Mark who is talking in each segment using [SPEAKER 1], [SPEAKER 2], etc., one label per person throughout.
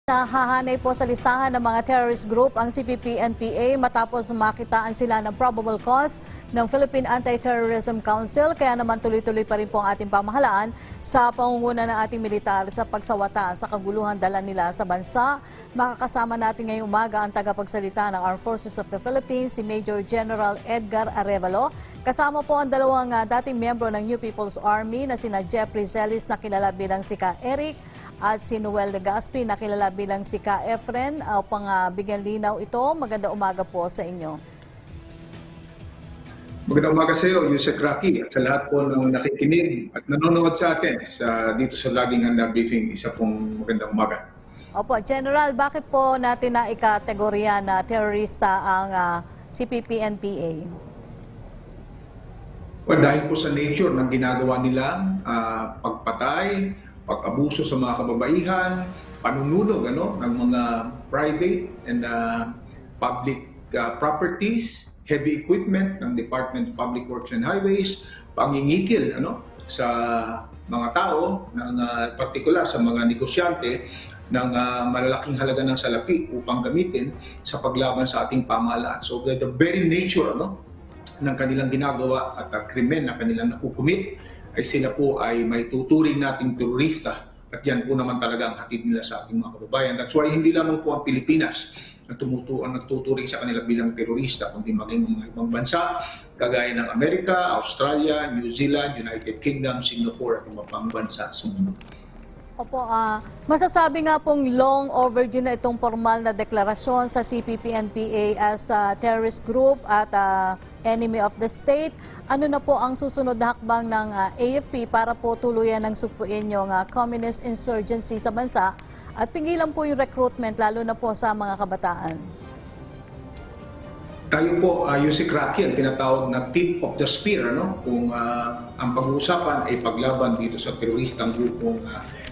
[SPEAKER 1] Nahahanay po sa listahan ng mga terrorist group ang CPP-NPA matapos makitaan sila ng probable cause ng Philippine Anti-Terrorism Council. Kaya naman tuloy-tuloy pa rin po ang ating pamahalaan sa pangunguna ng ating militar sa pagsawata sa kaguluhan dala nila sa bansa. Makakasama natin ngayong umaga ang tagapagsalita ng Armed Forces of the Philippines, si Major General Edgar Arevalo. Kasama po ang dalawang dating miyembro ng New People's Army na sina Jeffrey Zelis na kilala bilang si Ka Eric at si Noel Legaspi na kilala bilang si Ka Efren. Upang bigyan linaw ito, magandang umaga po sa inyo.
[SPEAKER 2] Magandang umaga sa iyo, Yusek Rocky, at sa lahat po ng nakikinig at nanonood sa atin dito sa Laging Handa Briefing. Isa pong magandang umaga.
[SPEAKER 1] Opo, General, bakit po natin na ikategorya na terorista ang CPP-NPA?
[SPEAKER 2] Well, dahil po sa nature ng ginagawa nilang pagpatay, pag-abuso sa mga kababaihan, panununog ng mga private and public properties, heavy equipment ng Department of Public Works and Highways, pangingikil sa mga tao, partikular sa mga negosyante ng malalaking halaga ng salapi upang gamitin sa paglaban sa ating pamahalaan. So the very nature ng kanilang ginagawa at krimen na kanilang nakukumit ay sila po ay may tuturing nating terorista, at yan po naman talaga ang hatid nila sa ating mga kababayan. That's why hindi lamang po ang Pilipinas na nagtuturing sa kanila bilang terorista, kundi maging mga ibang bansa kagaya ng Amerika, Australia, New Zealand, United Kingdom, Singapore at mga pang bansa sa mundo.
[SPEAKER 1] Opo, masasabi nga pong long overdue na itong formal na deklarasyon sa CPP-NPA as a terrorist group at enemy of the state. Ano na po ang susunod na hakbang ng AFP para po tuluyan ng supuin yung communist insurgency sa bansa at pingilan po yung recruitment lalo na po sa mga kabataan?
[SPEAKER 2] Tayo po, Yusek Rocky, ang tinatawag na tip of the spear, kung ang pag-uusapan ay paglaban dito sa teroristang grupong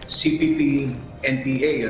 [SPEAKER 2] CPP-NPA,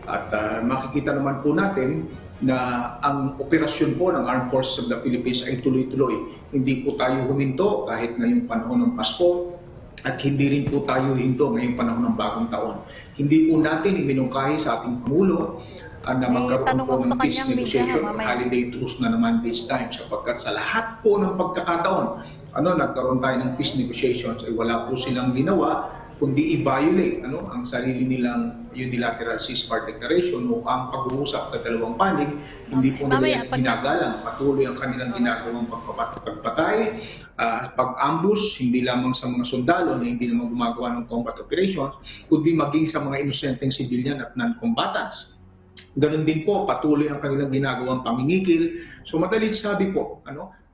[SPEAKER 2] at makikita naman po natin na ang operasyon po ng Armed Forces of the Philippines ay tuloy-tuloy. Hindi po tayo huminto kahit ngayong panahon ng Pasko at hindi rin po tayo hinto ngayong panahon ng Bagong Taon. Hindi po natin iminungkahi sa ating Pangulo na magkaroon po ng peace negotiation, holiday truce na naman this time, sapagkat sa lahat po ng pagkakataon, nagkaroon tayo ng peace negotiations ay wala po silang ginawa kundi i-violate ang sarili nilang unilateral ceasefire declaration o ang pag-uusap sa dalawang panig. Hindi po nila ginagalang. Patuloy ang kanilang ginagawang pagpatay, pag-ambush, hindi lamang sa mga sundalo na hindi naman gumagawa ng combat operations, kundi maging sa mga inosenteng civilian at non-combatants. Ganun din po, patuloy ang kanilang ginagawang pamingikil. So madalit sabi po,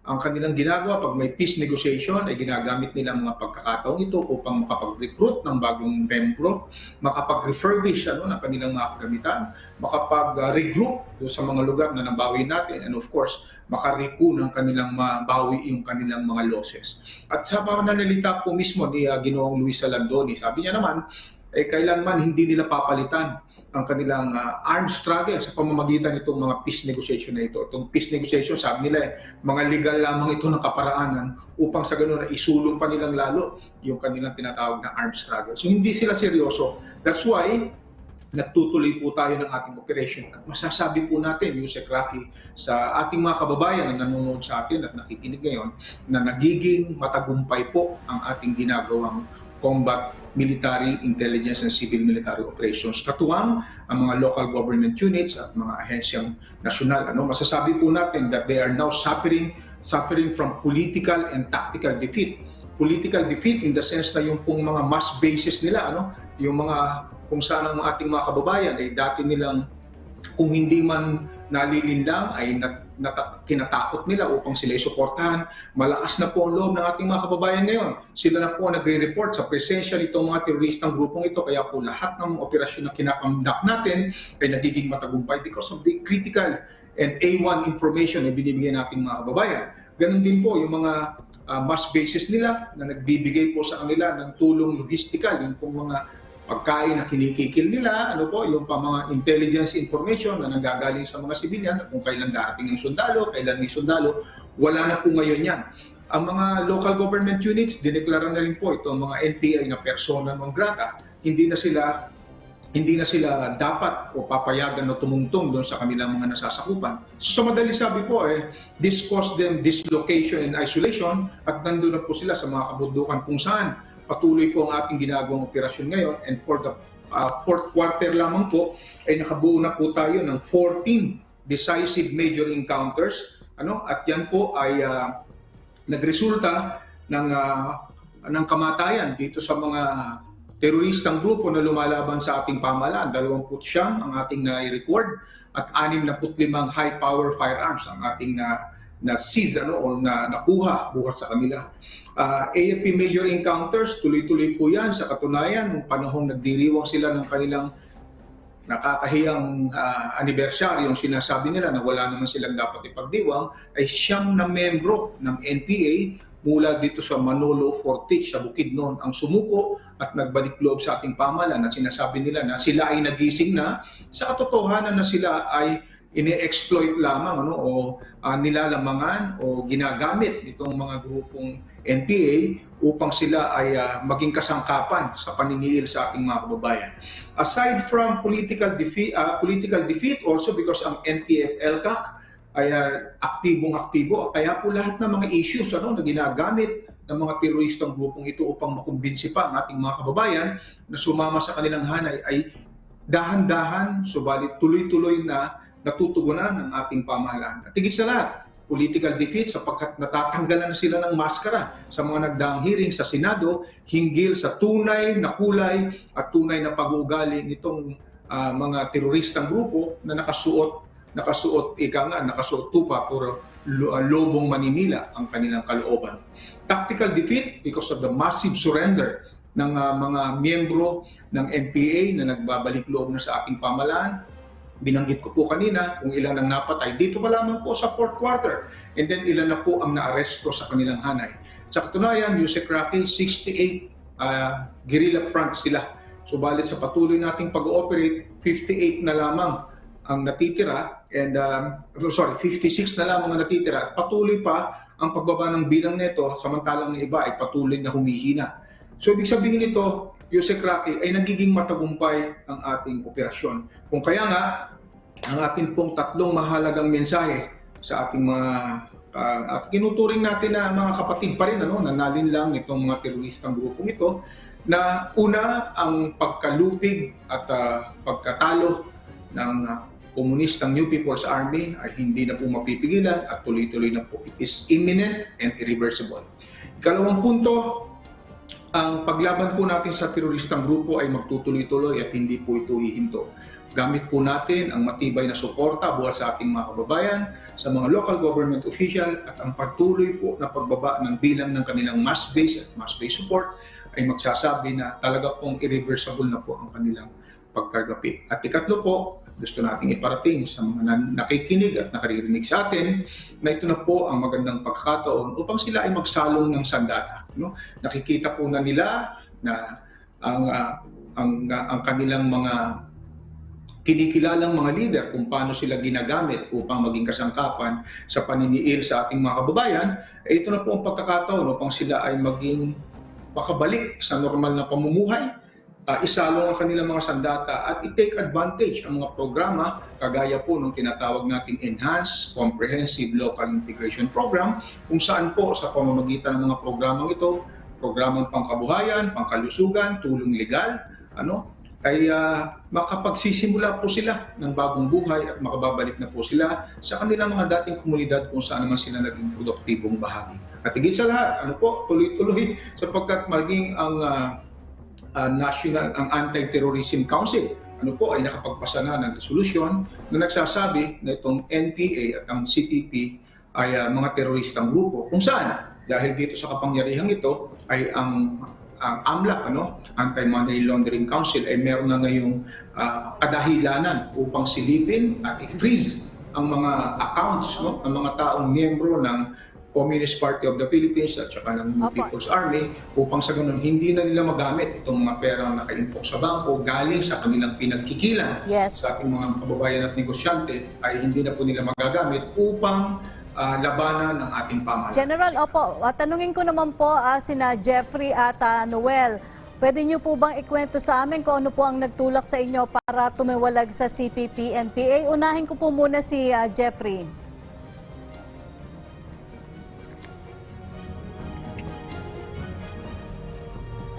[SPEAKER 2] ang kanilang ginagawa pag may peace negotiation ay ginagamit nila mga pagkakataong ito upang makapag-recruit ng bagong membro, makapag-refurbish ng kanilang mga kagamitan, makapag-regroup sa mga lugar na nabawi natin, and of course, makariku ng kanilang mabawi yung kanilang mga losses. At sa pananalita po mismo ni Ginoong Luis Salandoni, sabi niya naman, kailanman hindi nila papalitan ang kanilang armed struggle sa pamamagitan nitong mga peace negotiation na ito. Itong peace negotiation, sabi nila, mga legal lamang ito ng kaparaanan upang sa ganoon na isulong pa nilang lalo yung kanilang tinatawag na armed struggle. So hindi sila seryoso. That's why nagtutuloy po tayo ng ating operation. At masasabi po natin, Yusek Rocky, sa ating mga kababayan na nanonood sa atin at nakikinig ngayon, na nagiging matagumpay po ang ating ginagawang combat, military, intelligence, and civil military operations. Katuwang ang mga local government units at mga ahensyang nasyonal. Masasabi po natin that they are now suffering from political and tactical defeat. Political defeat in the sense na yung pong mga mass bases nila, yung mga kung saan ang ating mga kababayan ay dati nilang kung hindi man nalilinlang ay kinatakot nila upang sila isuportahan. Malakas na po ang loob ng ating mga kababayan ngayon. Sila na po nagre-report sa presensya nitong mga teroristang grupong ito. Kaya po lahat ng operasyon na kinakandak natin ay nagiging matagumpay because of the critical and A1 information na binibigyan nating mga kababayan. Ganun din po yung mga mass bases nila na nagbibigay po sa kanila ng tulong logistical, yung pong mga pagkain na kinikikil nila, yung mga intelligence information na nanggagaling sa mga sibilyan, kung kailan darating yung sundalo, kailan may sundalo, wala na po ngayon yan. Ang mga local government units, dineklara na rin po ito ang mga NPA na persona non grata, hindi na sila hindi na sila dapat o papayagan na tumungtong doon sa kanilang mga nasasakupan. So sa madali sabi po, this caused them dislocation and isolation at nandun na po sila sa mga kabundukan kung saan patuloy po ang ating ginagawang operasyon ngayon, and for the fourth quarter lamang po ay nakabuo na po tayo ng 14 decisive major encounters, at yan po ay nagresulta ng kamatayan dito sa mga teroristang grupo na lumalaban sa ating pamahalaan. 29 ang ating na-record at 65 high-power firearms ang ating na-seize o nakuha buhat sa kanila. AFP major encounters, tuloy-tuloy po yan. Sa katunayan, nung panahong nagdiriwang sila ng kanilang nakakahiyang anibersaryo, yung sinasabi nila na wala naman silang dapat ipagdiwang, ay 9 na membro ng NPA mula dito sa Manolo Fortich sa Bukidnon ang sumuko at nagbalik loob sa ating pamahalaan, na sinasabi nila na sila ay nagising na sa katotohanan na sila ay ini-exploit lamang o nilalamangan o ginagamit itong mga grupong NPA upang sila ay maging kasangkapan sa paniniil sa ating mga kababayan. Aside from political defeat also because ang NPF-LCAC ay aktibong-aktibo. Kaya po lahat ng mga issues na ginagamit ng mga teroristang grupong ito upang makumbinsi pa ang ating mga kababayan na sumama sa kanilang hanay ay dahan-dahan, subalit tuloy-tuloy na natutugunan ng ating pamahalaan. At higit sa lahat, political defeat sapagkat natatanggalan na sila ng maskara sa mga nagdaang hearing sa Senado hinggil sa tunay na kulay at tunay na pag-uugali nitong mga teroristang grupo na nakasuot tupa pero lobong Maninila ang kanilang kalooban. Tactical defeat because of the massive surrender ng mga miyembro ng NPA na nagbabalik loob na sa ating pamahalaan. Binanggit ko po kanina kung ilan ang napatay dito pa lamang po sa fourth quarter, and then ilan na po ang naaresto sa kanilang hanay. Sa katunayan, Yusek Rocky, 68 guerrilla fronts sila. Subalit sa patuloy nating pag-ooperate, 58 na lamang ang natitira, and 56 na lamang ang natitira. Patuloy pa ang pagbaba ng bilang nito, samantalang ng iba ay patuloy na humihina. So ibig sabihin nito, Yusek Rocky, ay nagiging matagumpay ang ating operasyon. Kung kaya nga, ang ating pong tatlong mahalagang mensahe sa ating mga at kinuturing natin na mga kapatid pa rin, nanalin lang itong mga teroristang grupong ito, na una ang pagkalupig at pagkatalo ng komunistang New People's Army ay hindi na po mapipigilan at tuloy-tuloy na po. It is imminent and irreversible. Ikalawang punto, ang paglaban po natin sa teroristang grupo ay magtutuloy-tuloy at hindi po ito hihinto. Gamit po natin ang matibay na suporta buhat sa ating mga kababayan, sa mga local government official, at ang patuloy po na pagbaba ng bilang ng kanilang mass-based at mass-based support ay magsasabi na talaga pong irreversible na po ang kanilang pagkagapi. At ikatlo po, gusto nating iparating sa mga nakikinig at nakaririnig sa atin na ito na po ang magandang pagkakataon upang sila ay magsalong ng sandata. Nakikita po na nila na ang kanilang mga kinikilalang mga leader kung paano sila ginagamit upang maging kasangkapan sa paniniil sa ating mga kababayan, ito na po ang pagkakataon upang sila ay maging makabalik sa normal na pamumuhay, isalong ang kanilang mga sandata at i-take advantage ang mga programa kagaya po ng tinatawag nating Enhanced Comprehensive Local Integration Program, kung saan po sa pamamagitan ng mga programang ito, programang pangkabuhayan, pangkalusugan, tulong legal, ay makapagsisimula po sila ng bagong buhay at makababalik na po sila sa kanilang mga dating komunidad kung saan naman sila naging produktibong bahagi. At higit sa lahat, tuloy-tuloy sapagkat maging ang ang Anti-Terrorism Council ay nakapagpasa na ng resolusyon na nagsasabi na itong NPA at ang CPP ay mga teroristang grupo. Kung saan, dahil dito sa kapangyarihang ito, ay ang AMLAC, Anti-Money Laundering Council, ay meron na ngayong kadahilanan upang silipin at i-freeze ang mga accounts ng mga taong miyembro ng Communist Party of the Philippines at saka ng People's Army upang sa ganun hindi na nila magamit itong mga perang nakaimpok sa bangko galing sa kanilang pinagkikilan sa ating mga kababayan at negosyante ay hindi na po nila magagamit upang labanan ng ating pamahalaan.
[SPEAKER 1] General, tanungin ko naman po sina Jeffrey at Noel. Pwede niyo po bang ikwento sa amin kung ano po ang nagtulak sa inyo para tumiwalag sa CPP-NPA? Unahin ko po muna si Jeffrey.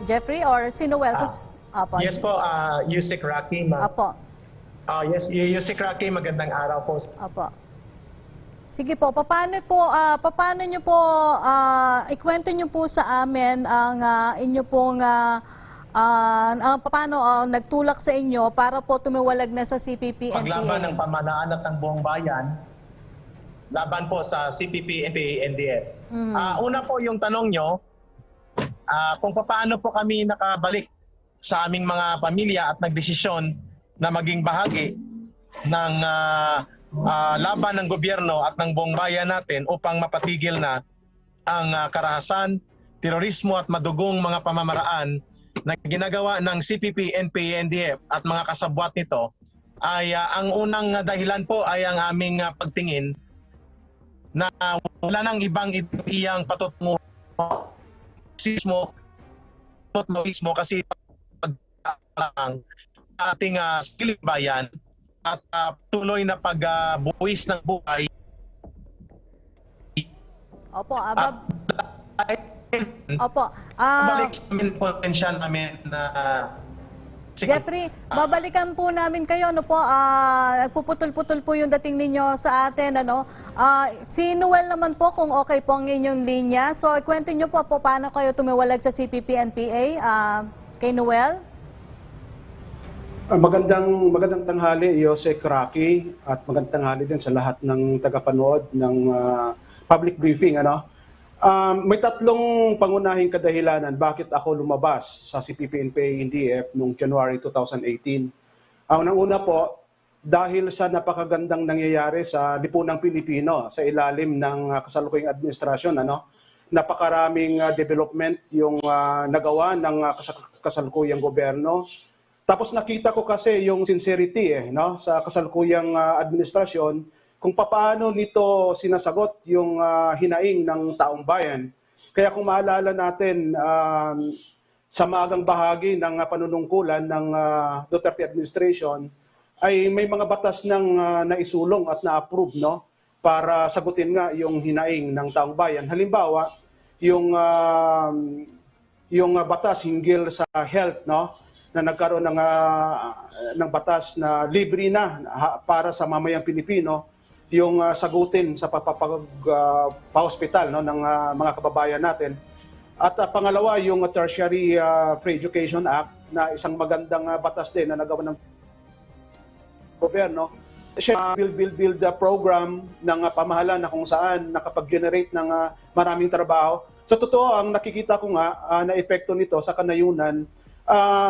[SPEAKER 1] Jeffrey or si Noel? Apo.
[SPEAKER 3] Yes po, Yusek Rocky.
[SPEAKER 1] Apo.
[SPEAKER 3] Yes, Yusek Rocky, magandang araw po.
[SPEAKER 1] Apo. Sige po, paano niyo po, ikwento niyo po sa amin ang inyo pong, paano nagtulak sa inyo para po tumiwalag na sa CPP-NPA?
[SPEAKER 3] Paglaban ng pamahalaan at ng buong bayan, laban po sa CPP-NPA-NDF. Una po yung tanong nyo, kung paano po kami nakabalik sa aming mga pamilya at nagdesisyon na maging bahagi ng laban ng gobyerno at ng buong bayan natin upang mapatigil na ang karahasan, terorismo at madugong mga pamamaraan na ginagawa ng CPP, NPA, NDF at mga kasabwat nito, ay ang unang dahilan po ay ang aming pagtingin na wala nang ibang iyang patutungo kasi lang ating siling bayan at tuloy na pagbuwis ng buhay.
[SPEAKER 1] Opo, Opo.
[SPEAKER 3] Balik sa amin potential namin na
[SPEAKER 1] Jeffrey, babalikan po namin kayo, ano po, nagpuputol-putol po yung dating ninyo sa atin, ano. Si Noel naman po, kung okay po ang inyong linya. So, ikwento nyo po paano kayo tumiwalag sa CPP-NPA, kay Noel.
[SPEAKER 4] Magandang tanghali, Yosek Rocky, at magandang tanghali din sa lahat ng tagapanood ng public briefing. May tatlong pangunahing kadahilanan bakit ako lumabas sa CPP-NPA-NDF noong January 2018. Ang una po, dahil sa napakagandang nangyayari sa lipunang Pilipino sa ilalim ng kasalukuyang administrasyon. Napakaraming development yung nagawa ng kasalukuyang gobyerno. Tapos nakita ko kasi yung sincerity sa kasalukuyang administrasyon kung paano nito sinasagot yung hinaing ng taong bayan. Kaya kung maalala natin sa maagang bahagi ng panunungkulan ng Duterte administration ay may mga batas ng naisulong at na-approve para sagutin nga yung hinaing ng taong bayan. Halimbawa, yung batas hinggil sa health na nagkaroon ng batas na libre na para sa mamayang Pilipino yung sagutin sa pa-hospital ng mga kababayan natin. At pangalawa, yung Tertiary Free Education Act na isang magandang batas din na nagawa ng gobyerno. Siya build the program ng pamahalaan na kung saan nakapag-generate ng maraming trabaho. Sa totoo, ang nakikita ko nga na epekto nito sa kanayunan,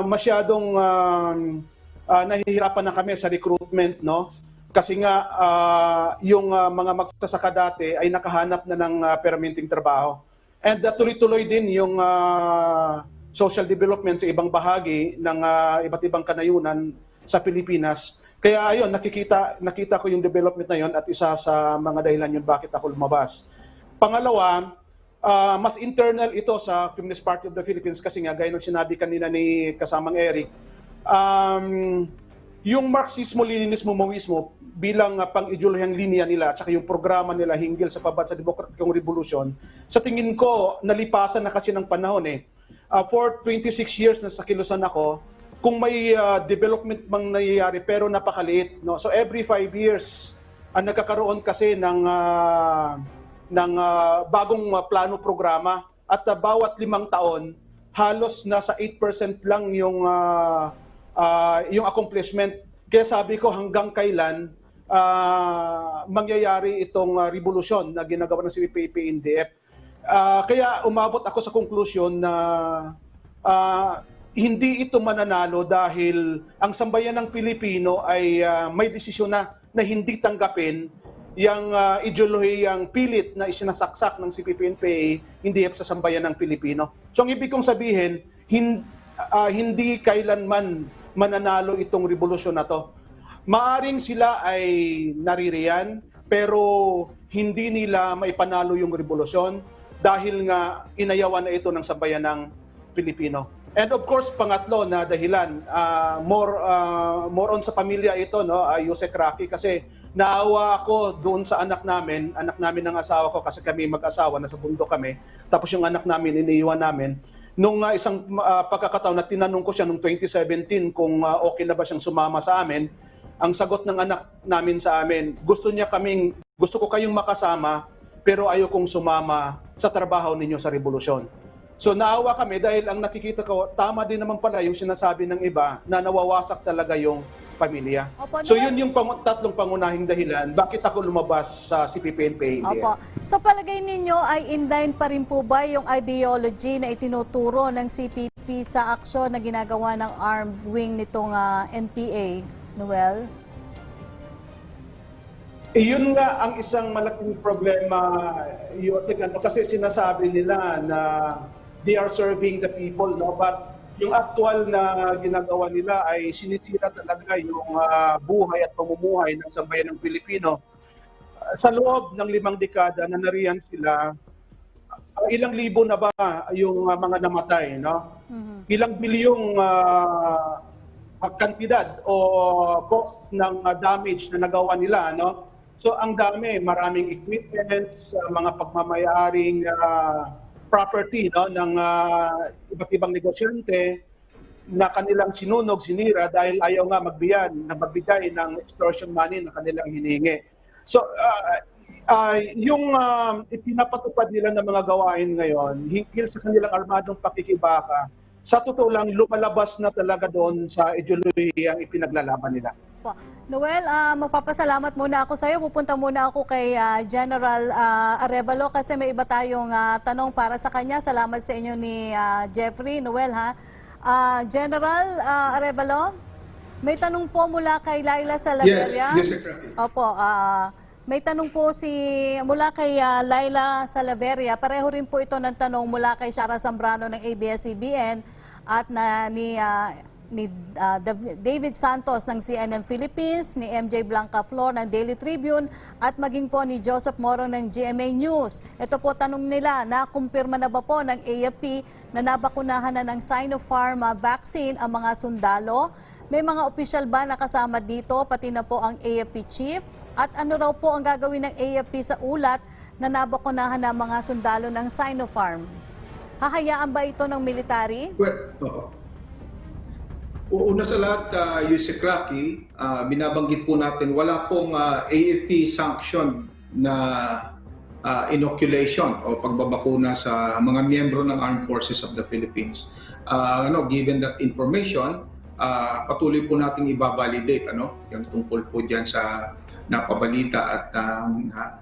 [SPEAKER 4] masyadong nahihirapan na kami sa recruitment, kasi nga yung mga magsasaka dati ay nakahanap na ng permanenteng trabaho. And tuloy-tuloy din yung social development sa ibang bahagi ng iba't ibang kanayunan sa Pilipinas. Kaya ayun, nakita ko yung development na yun at isa sa mga dahilan yun bakit ako lumabas. Pangalawa, mas internal ito sa Communist Party of the Philippines kasi nga, gaya ng sinabi kanina ni kasamang Eric, yung Marxismo-Leninismo, Maoismo bilang pang-ideolohiyang linya nila at saka yung programa nila hinggil sa pabad sa demokratikong revolusyon, sa tingin ko, nalipasan na kasi ng panahon For 26 years na sa kilusan ako, kung may development mang nangyayari pero napakaliit. So every 5 years, nagkakaroon kasi ng bagong plano programa at bawat 5 taon, halos nasa 8% lang yung accomplishment. Kaya sabi ko hanggang kailan mangyayari itong revolusyon na ginagawa ng CPP-NDF. Kaya umabot ako sa conclusion na hindi ito mananalo dahil ang sambayan ng Pilipino ay may desisyon na hindi tanggapin yung ideolohiyang pilit na isinasaksak ng CPP-NPA NDF sa sambayan ng Pilipino. So ang ibig kong sabihin, hindi kailanman mananalo itong revolusyon na to. Maaring sila ay naririyan, pero hindi nila maipanalo yung revolusyon dahil nga inayawan na ito ng sambayan ng Pilipino. And of course, pangatlo na dahilan, more on sa pamilya ito, no, Yusek Rocky, kasi naawa ako doon sa anak namin ng asawa ko, kasi kami mag-asawa, nasa bundok kami, tapos yung anak namin, iniiwan namin. Nung isang pagkakataon na tinanong ko siya noong 2017 kung okay na ba siyang sumama sa amin, ang sagot ng anak namin sa amin, gusto ko kayong makasama, pero ayokong sumama sa trabaho ninyo sa revolusyon. So naawa kami dahil ang nakikita ko, tama din naman pala yung sinasabi ng iba na nawawasak talaga yung pamilya.
[SPEAKER 1] Opo,
[SPEAKER 4] So
[SPEAKER 1] Noel.
[SPEAKER 4] yun yung tatlong pangunahing dahilan bakit ako lumabas sa CPP-NPA.
[SPEAKER 1] Opo. Sa palagay ninyo ay in line pa rin po ba yung ideology na itinuturo ng CPP sa aksyon na ginagawa ng armed wing nitong NPA, Noel?
[SPEAKER 4] Yun nga ang isang malaking problema, Yosek, kasi sinasabi nila na they are serving the people, no? But yung actual na ginagawa nila ay sinisira talaga yung buhay at pamumuhay ng sambayan ng Pilipino. Sa loob ng 5 dekada na nariyan sila, ilang libo na ba yung mga namatay, no? Ilang bilyong kantidad o cost ng damage na nagawa nila, no? So ang dami, maraming equipments, mga pagmamayaring property, no, ng iba't ibang negosyante na kanilang sinunog, sinira dahil ayaw nga magbigay ng extortion money na kanilang hiningi. So yung ipinapatupad nila ng mga gawain ngayon, hinggil sa kanilang armadong pakikibaka, sa totoo lang lumalabas na talaga doon sa ideolohiya ang ipinaglalaban nila.
[SPEAKER 1] Noel, magpapasalamat muna ako sa iyo. Pupunta muna ako kay General Arevalo kasi may iba tayong tanong para sa kanya. Salamat sa inyo ni Jeffrey. Noel, ha? General Arevalo, may tanong po mula kay Laila Salaveria.
[SPEAKER 2] Yes, Secretary.
[SPEAKER 1] Opo, may tanong po mula kay Laila Salaveria. Pareho rin po ito ng tanong mula kay Shara Zambrano ng ABS-CBN at ni David Santos ng CNN Philippines, ni MJ Blanca Flor ng Daily Tribune, at maging po ni Joseph Morong ng GMA News. Ito po tanong nila, nakumpirma na ba po ng AFP na nabakunahan na ng Sinopharm vaccine ang mga sundalo? May mga opisyal ba nakasama dito, pati na po ang AFP chief? At ano raw po ang gagawin ng AFP sa ulat na nabakunahan ng mga sundalo ng Sinopharm? Hahayaan ba ito ng military?
[SPEAKER 2] Well, una sa lahat, Yusek Rocky, binabanggit po natin, wala pong AFP sanction na inoculation o pagbabakuna sa mga miyembro ng Armed Forces of the Philippines. Given that information, patuloy po nating i-validate yung tungkol po dyan sa napabalita at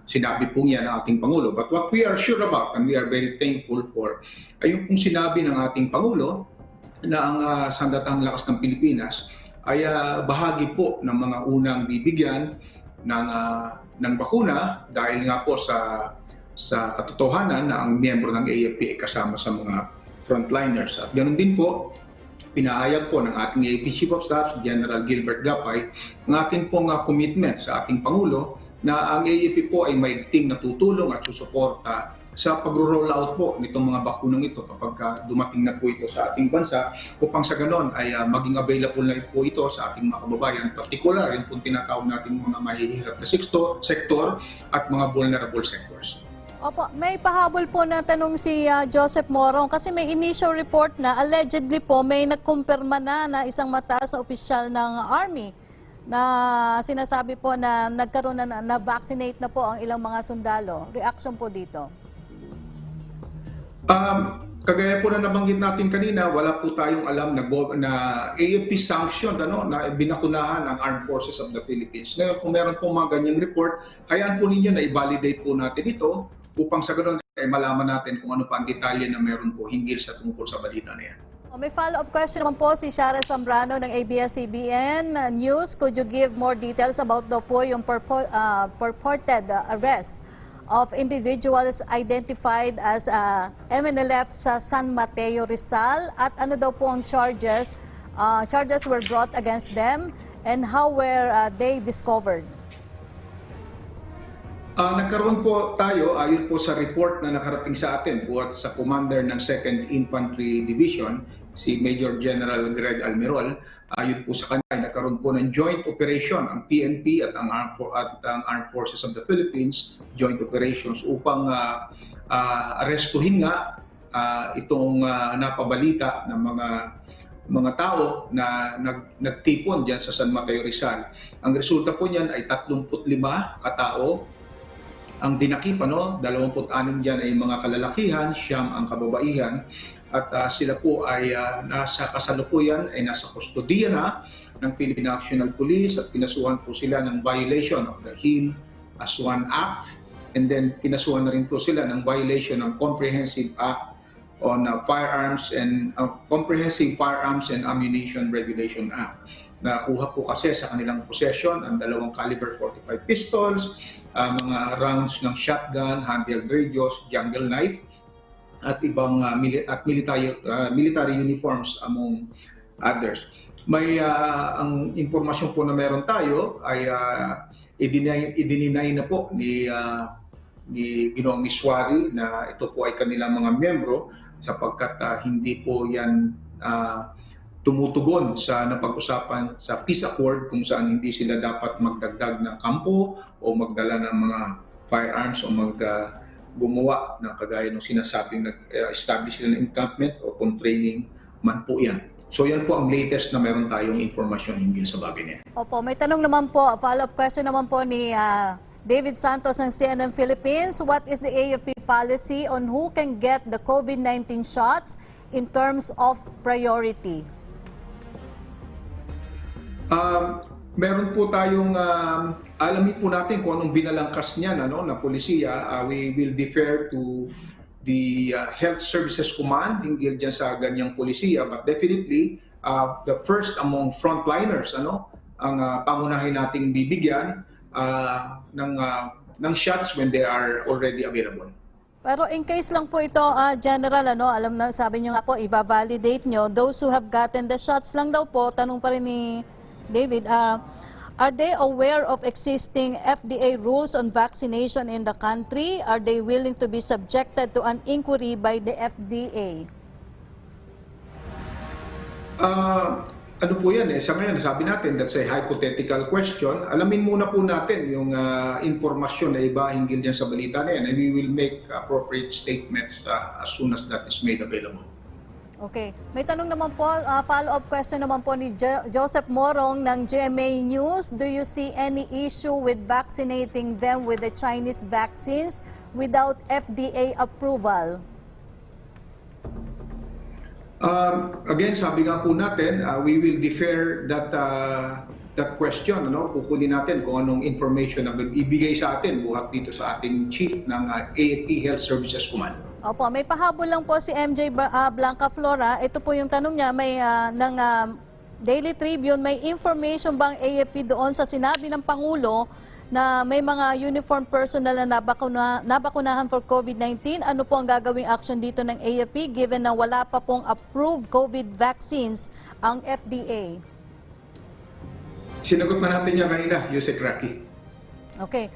[SPEAKER 2] sinabi po niya ng ating Pangulo. But what we are sure about and we are very thankful for ay yung kung sinabi ng ating Pangulo na ang Sandatahang Lakas ng Pilipinas ay bahagi po ng mga unang bibigyan ng bakuna dahil nga po sa katotohanan na ang miyembro ng AFP ay kasama sa mga frontliners. At ganoon din po, pinahayag po ng ating AFP Chief of Staff, General Gilbert Gapay, ang ating pong commitment sa ating Pangulo na ang AFP po ay maigting na tutulong at susuporta sa pag-roll out po nitong mga bakunang ito kapag dumating na po ito sa ating bansa upang sa ganon ay maging available na po ito sa ating mga kababayan, particular yung pong tinatawag natin mga mahihirap na sektor at mga vulnerable sectors.
[SPEAKER 1] Opo, may pahabol po na tanong si Joseph Morong kasi may initial report na allegedly po may nagkumpirma na isang mataas na opisyal ng Army na sinasabi po na nagkaroon na-vaccinate na po ang ilang mga sundalo. Reaction po dito?
[SPEAKER 2] Kagaya po na nabanggit natin kanina, wala po tayong alam na AFP sanctioned na binakunahan ng Armed Forces of the Philippines. Ngayon, kung meron po mga ganyang report, hayaan po ninyo na i-validate po natin ito upang sa ganoon ay malaman natin kung ano pa ang detalye na meron po hinggil sa tungkol sa balita na yan.
[SPEAKER 1] May follow-up question naman po si Shara Zambrano ng ABS-CBN News. Could you give more details about yung purported arrest of individuals identified as MNLF sa San Mateo, Rizal, at ano daw po ang charges were brought against them and how were they discovered?
[SPEAKER 2] Nagkaroon po tayo, ayon po sa report na nakarating sa atin buhat sa commander ng 2nd Infantry Division, si Major General Greg Almirol. Ayon po sa kanya ay nagkaroon po ng joint operation ang PNP at ang Armed Forces of the Philippines, joint operations upang arestuhin nga itong napabalita ng mga tao na nagtipon diyan sa San Mateo Rizal. Ang resulta po niyan ay 35 katao ang dinakip, 26 diyan ay mga kalalakihan, 9 ang kababaihan, at sila po ay nasa kasalukuyan ay nasa kustodiya na ng Philippine National Police at pinasuhan po sila ng violation of the HIL as One Act, and then pinasuhan na rin po sila ng violation ng Comprehensive Act on Firearms and Comprehensive Firearms and Ammunition Regulation Act. Nakuha po kasi sa kanilang possession ang 2 caliber 45 pistols, mga rounds ng shotgun, handheld radios, jungle knife, at ibang military uniforms among others. May ang impormasyon po na meron tayo ay i-deny na po ni Ginoong Miswari na ito po ay kanilang mga miyembro sapagkat hindi po yan tumutugon sa napag-usapan sa peace accord kung saan hindi sila dapat magdagdag ng kampo o magdala ng mga firearms o gumawa ng kagaya ng sinasabing nag-establish sila ng encampment o kung training man po yan. So yan po ang latest na meron tayong informasyon hinggil sa bagay niya.
[SPEAKER 1] Opo, may tanong naman po, follow-up question naman po ni David Santos ng CNN Philippines. What is the AFP policy on who can get the COVID-19 shots in terms of priority?
[SPEAKER 2] Meron po tayong, alamin po natin kung anong binalangkas niyan na polisiya. We will defer to the Health Services Command hinggil dyan sa ganyang polisiya. But definitely, the first among frontliners, ang pangunahin nating bibigyan ng shots when they are already available.
[SPEAKER 1] Pero in case lang po ito, General, alam na, sabi nyo nga po, i-validate nyo, those who have gotten the shots lang daw po, tanong pa rin ni David, are they aware of existing FDA rules on vaccination in the country? Are they willing to be subjected to an inquiry by the FDA?
[SPEAKER 2] Ano po yan sa ngayon, sabi natin, that's a hypothetical question. Alamin muna po natin yung informasyon na iba hinggil dyan sa balita na yan, and we will make appropriate statements as soon as that is made available.
[SPEAKER 1] Okay. May tanong naman po, follow-up question naman po ni Joseph Morong ng GMA News. Do you see any issue with vaccinating them with the Chinese vaccines without FDA approval?
[SPEAKER 2] Again, sabi nga po natin, we will defer that question. Kukunin natin kung anong information na ibigay sa atin buhat dito sa ating chief ng AFP Health Services Command.
[SPEAKER 1] Opo, may pahabol lang po si MJ Blanca Flora. Ito po yung tanong niya, may ng Daily Tribune, may information bang AFP doon sa sinabi ng Pangulo na may mga uniform personnel na nabakunahan for COVID-19? Ano po ang gagawing action dito ng AFP given na wala pa pong approved COVID vaccines ang FDA?
[SPEAKER 2] Sinagot na natin yan kanina, Yusek Raki.
[SPEAKER 1] Okay.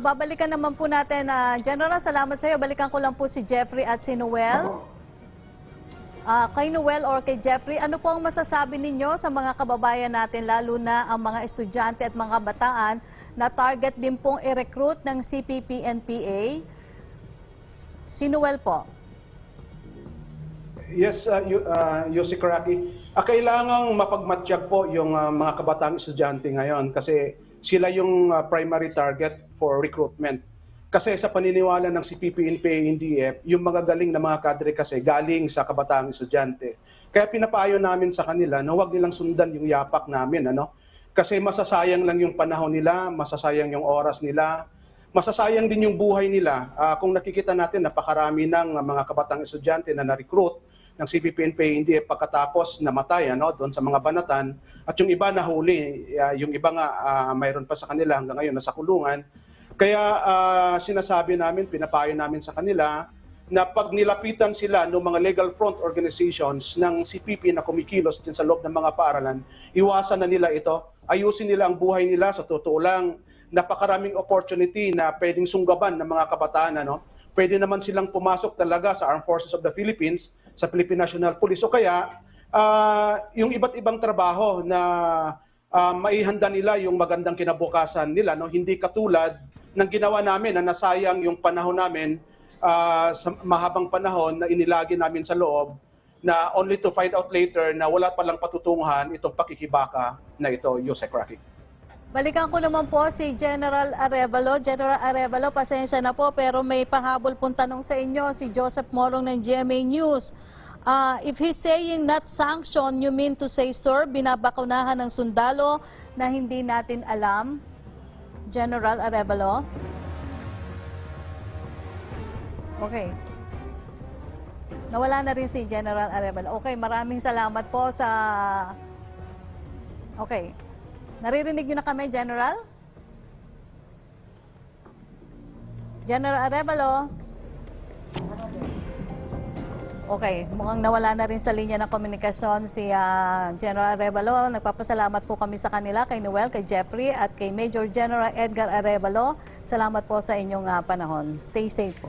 [SPEAKER 1] Babalikan naman po natin, General, salamat sa iyo. Balikan ko lang po si Jeffrey at si Noel. Kay Noel or kay Jeffrey, ano po ang masasabi ninyo sa mga kababayan natin, lalo na ang mga estudyante at mga bataan na target din pong i-recruit ng CPP-NPA? Si Noel po.
[SPEAKER 4] Yes, Yossi Karaki. Kailangang mapagmatsyag po yung mga kabataang estudyante ngayon kasi sila yung primary target for recruitment. Kasi sa paniniwala ng CPP, NPA, NDF, yung mga galing na mga kadre kasi galing sa kabataang estudyante. Kaya pinapayo namin sa kanila na huwag nilang sundan yung yapak namin. Kasi masasayang lang yung panahon nila, masasayang yung oras nila, masasayang din yung buhay nila. Kung nakikita natin, napakarami ng mga kabataang estudyante na na-recruit ng CPP, NPA, NDF pagkatapos namatay doon sa mga banatan. At yung iba nahuli, yung iba nga mayroon pa sa kanila hanggang ngayon nasa kulungan. Kaya sinasabi namin, pinapayo namin sa kanila na pag nilapitan sila ng mga legal front organizations ng CPP na kumikilos din sa loob ng mga paaralan, iwasan na nila ito, ayusin nila ang buhay nila. Sa totoo lang, napakaraming opportunity na pwedeng sunggaban ng mga kabataan pwede naman silang pumasok talaga sa Armed Forces of the Philippines, sa Philippine National Police. O kaya, yung iba't ibang trabaho na maihanda nila yung magandang kinabukasan nila, no? Hindi katulad ng ginawa namin na nasayang yung panahon namin sa mahabang panahon na inilagi namin sa loob na only to find out later na wala palang patutunguhan itong pakikibaka na ito, Yusek Rocky.
[SPEAKER 1] Balikan ko naman po si General Arevalo. General Arevalo, pasensya na po pero may pahabol pong tanong sa inyo si Joseph Morong ng GMA News. If he's saying not sanction, you mean to say, sir, binabakunahan ng sundalo na hindi natin alam? General Arevalo? Okay. Nawala na rin si General Arevalo. Okay, maraming salamat po sa... Okay. Naririnig niyo na kami, General? General Arevalo? Okay, mukhang nawala na rin sa linya ng komunikasyon si General Arevalo. Nagpapasalamat po kami sa kanila, kay Noel, kay Jeffrey, at kay Major General Edgar Arevalo. Salamat po sa inyong panahon. Stay safe po.